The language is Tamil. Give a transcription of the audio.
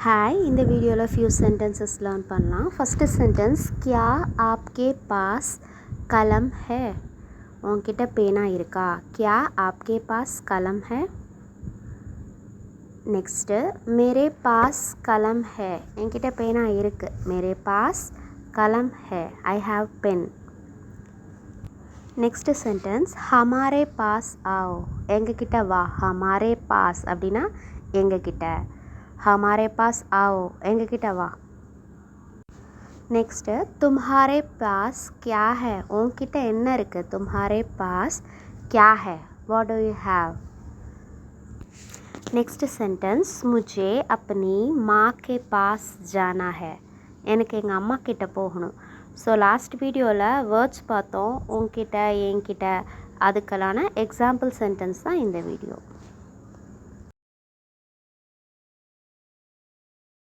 हाय இந்த வீடியோல few sentences learn பண்ணலாம். First sentence क्या आपके पास कलम है? உன்கிட்ட பேனா இருக்கா? क्या आपके पास कलम है? Next मेरे पास कलम है. என்கிட்ட பேனா இருக்கு. मेरे पास कलम है. I have pen. Next sentence हमारे पास आओ. எங்க கிட்ட வா. हमारे पास அப்படினா எங்க கிட்ட. हमारे पास आओ எங்க கிட்ட வா. नेक्स्ट तुम्हारे पास क्या है? உன்கிட்ட என்ன இருக்கு? तुम्हारे पास क्या है? What do you have? Next sentence मुझे अपनी माँ के पास जाना है. எனக்கு எங்க அம்மா கிட்ட போகணும். ஸோ லாஸ்ட் வீடியோவில் வேர்ட்ஸ் பார்த்தோம். உன்கிட்ட என்கிட்ட அதுக்கெல்லான எக்ஸாம்பிள் சென்டென்ஸ் தான் இந்த வீடியோ.